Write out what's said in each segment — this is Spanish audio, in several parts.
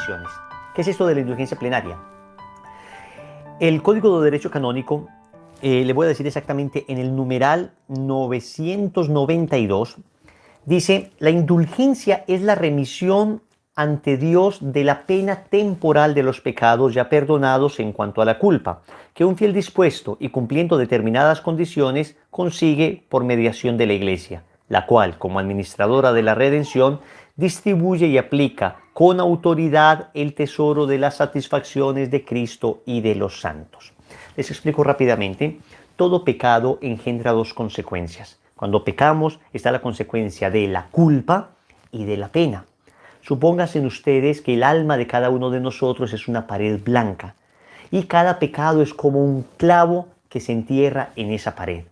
condiciones. ¿Qué es esto de la indulgencia plenaria? El Código de Derecho Canónico, le voy a decir exactamente en el numeral 992, dice: la indulgencia es la remisión ante Dios de la pena temporal de los pecados ya perdonados en cuanto a la culpa, que un fiel dispuesto y cumpliendo determinadas condiciones consigue por mediación de la Iglesia, la cual, como administradora de la redención, distribuye y aplica con autoridad el tesoro de las satisfacciones de Cristo y de los santos. Les explico rápidamente. Todo pecado engendra dos consecuencias. Cuando pecamos está la consecuencia de la culpa y de la pena. Supónganse ustedes que el alma de cada uno de nosotros es una pared blanca y cada pecado es como un clavo que se entierra en esa pared.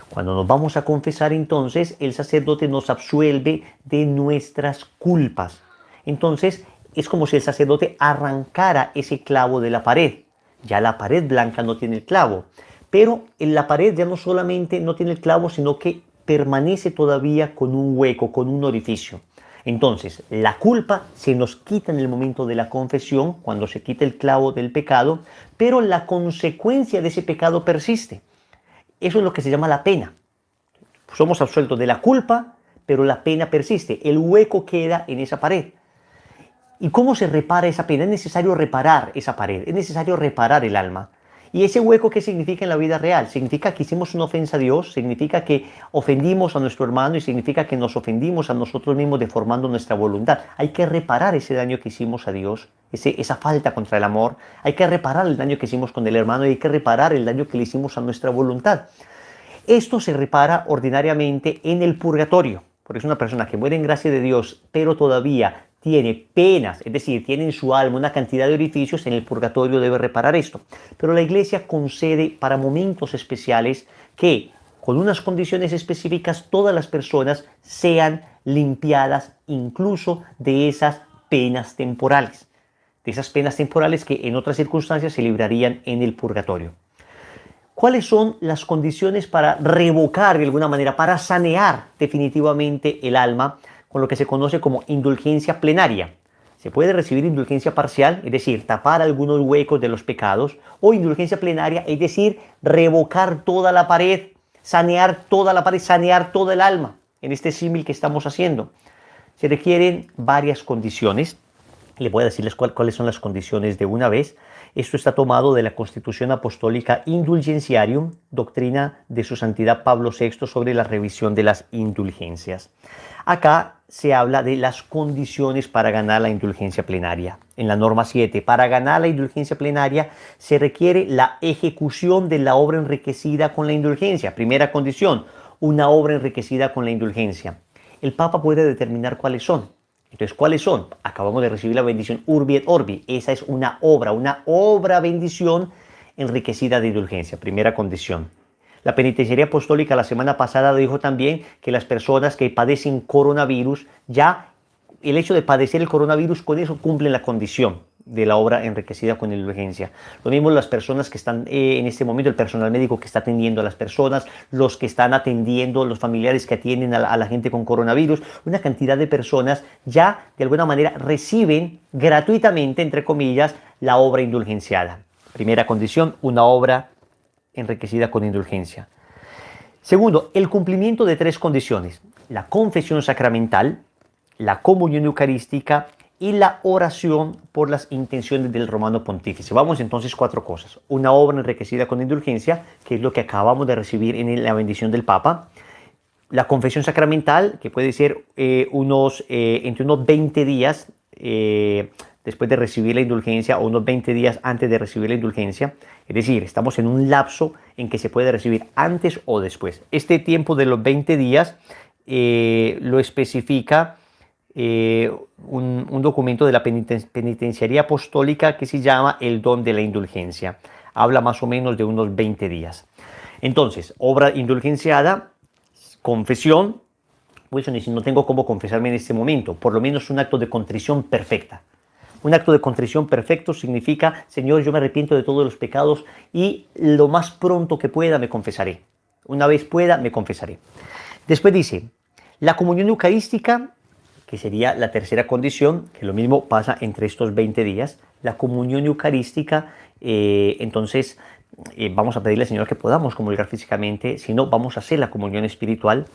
Cuando nos vamos a confesar, entonces el sacerdote nos absuelve de nuestras culpas. Entonces es como si el sacerdote arrancara ese clavo de la pared. Ya la pared blanca no tiene el clavo, pero en la pared ya no solamente no tiene el clavo, sino que permanece todavía con un hueco, con un orificio. Entonces, la culpa se nos quita en el momento de la confesión, cuando se quita el clavo del pecado, pero la consecuencia de ese pecado persiste. Eso es lo que se llama la pena. Somos absueltos de la culpa, pero la pena persiste. El hueco queda en esa pared. ¿Y cómo se repara esa pena? Es necesario reparar esa pared, es necesario reparar el alma. ¿Y ese hueco qué significa en la vida real? Significa que hicimos una ofensa a Dios, significa que ofendimos a nuestro hermano y significa que nos ofendimos a nosotros mismos deformando nuestra voluntad. Hay que reparar ese daño que hicimos a Dios, esa falta contra el amor. Hay que reparar el daño que hicimos con el hermano y hay que reparar el daño que le hicimos a nuestra voluntad. Esto se repara ordinariamente en el purgatorio, porque es una persona que muere en gracia de Dios, pero todavía tiene penas, es decir, tiene en su alma una cantidad de orificios. En el purgatorio debe reparar esto. Pero la Iglesia concede para momentos especiales que, con unas condiciones específicas, todas las personas sean limpiadas incluso de esas penas temporales. De esas penas temporales que en otras circunstancias se librarían en el purgatorio. ¿Cuáles son las condiciones para revocar de alguna manera, para sanear definitivamente el alma? Con lo que se conoce como indulgencia plenaria. Se puede recibir indulgencia parcial, es decir, tapar algunos huecos de los pecados, o indulgencia plenaria, es decir, revocar toda la pared, sanear toda la pared, sanear todo el alma, en este símil que estamos haciendo. Se requieren varias condiciones. Le voy a decirles cuáles son las condiciones de una vez. Esto está tomado de la Constitución Apostólica Indulgenciarium, doctrina de su santidad Pablo VI sobre la revisión de las indulgencias. Acá se habla de las condiciones para ganar la indulgencia plenaria. En la norma 7, para ganar la indulgencia plenaria se requiere la ejecución de la obra enriquecida con la indulgencia. Primera condición, una obra enriquecida con la indulgencia. El Papa puede determinar cuáles son. Entonces, ¿cuáles son? Acabamos de recibir la bendición Urbi et Orbi. Esa es una obra bendición enriquecida de indulgencia. Primera condición. La Penitenciaría Apostólica la semana pasada dijo también que las personas que padecen coronavirus, ya el hecho de padecer el coronavirus, con eso cumplen la condición de la obra enriquecida con indulgencia. Lo mismo las personas que están en este momento, el personal médico que está atendiendo a las personas, los que están atendiendo, los familiares que atienden a la gente con coronavirus, una cantidad de personas ya de alguna manera reciben gratuitamente, entre comillas, la obra indulgenciada. Primera condición, una obra enriquecida con indulgencia. Segundo, el cumplimiento de tres condiciones: la confesión sacramental, la comunión eucarística y la oración por las intenciones del Romano Pontífice. Vamos entonces, cuatro cosas. Una obra enriquecida con indulgencia, que es lo que acabamos de recibir en la bendición del Papa. La confesión sacramental, que puede ser entre unos 20 días después de recibir la indulgencia o unos 20 días antes de recibir la indulgencia. Es decir, estamos en un lapso en que se puede recibir antes o después. Este tiempo de los 20 días lo especifica un documento de la Penitenciaría Apostólica que se llama El Don de la Indulgencia. Habla más o menos de unos 20 días. Entonces, obra indulgenciada, confesión. Pues si no tengo cómo confesarme en este momento, por lo menos un acto de contrición perfecta. Un acto de contrición perfecto significa: Señor, yo me arrepiento de todos los pecados y lo más pronto que pueda me confesaré. Una vez pueda, me confesaré. Después dice, la comunión eucarística, que sería la tercera condición, que lo mismo pasa entre estos 20 días, la comunión eucarística. Entonces vamos a pedirle al Señor que podamos comulgar físicamente, si no, vamos a hacer la comunión espiritual.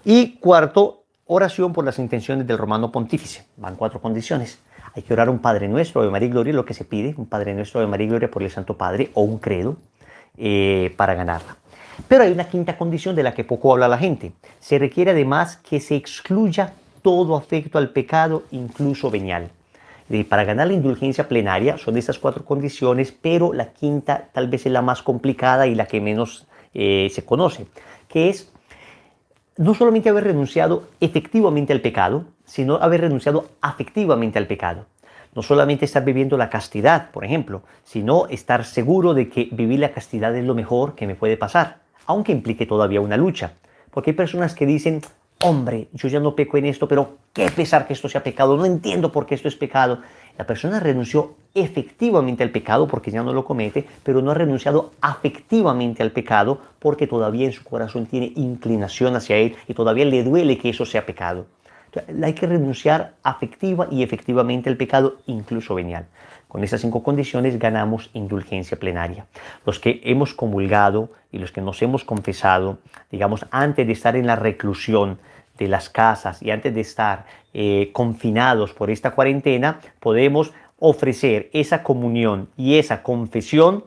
Y cuarto, oración por las intenciones del Romano Pontífice. Van 4 condiciones. Hay que orar un Padre Nuestro, Ave María y Gloria, lo que se pide, un Padre Nuestro, Ave María y Gloria por el Santo Padre, o un credo para ganarla. Pero hay una quinta condición de la que poco habla la gente. Se requiere además que se excluya todo afecto al pecado, incluso venial. Para ganar la indulgencia plenaria son estas 4 condiciones, pero la quinta tal vez es la más complicada y la que menos se conoce, que es no solamente haber renunciado efectivamente al pecado, sino haber renunciado afectivamente al pecado. No solamente estar viviendo la castidad, por ejemplo, sino estar seguro de que vivir la castidad es lo mejor que me puede pasar, aunque implique todavía una lucha. Porque hay personas que dicen, hombre, yo ya no peco en esto, pero qué pesar que esto sea pecado, no entiendo por qué esto es pecado. La persona renunció efectivamente al pecado porque ya no lo comete, pero no ha renunciado afectivamente al pecado porque todavía en su corazón tiene inclinación hacia él y todavía le duele que eso sea pecado. Entonces, hay que renunciar afectiva y efectivamente al pecado, incluso venial. Con estas 5 condiciones ganamos indulgencia plenaria. Los que hemos comulgado y los que nos hemos confesado, digamos, antes de estar en la reclusión de las casas y antes de estar confinados por esta cuarentena, podemos ofrecer esa comunión y esa confesión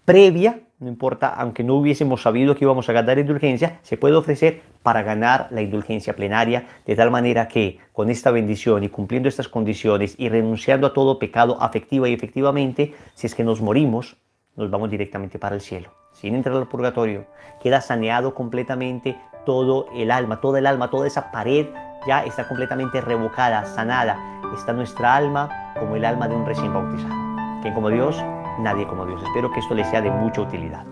previa, no importa, aunque no hubiésemos sabido que íbamos a ganar indulgencia, se puede ofrecer para ganar la indulgencia plenaria, de tal manera que con esta bendición y cumpliendo estas condiciones y renunciando a todo pecado afectiva y efectivamente, si es que nos morimos, nos vamos directamente para el cielo, sin entrar al purgatorio. Queda saneado completamente todo el alma, toda esa pared ya está completamente revocada, sanada. Está nuestra alma como el alma de un recién bautizado. ¿Quién como Dios? Nadie como Dios. Espero que esto les sea de mucha utilidad.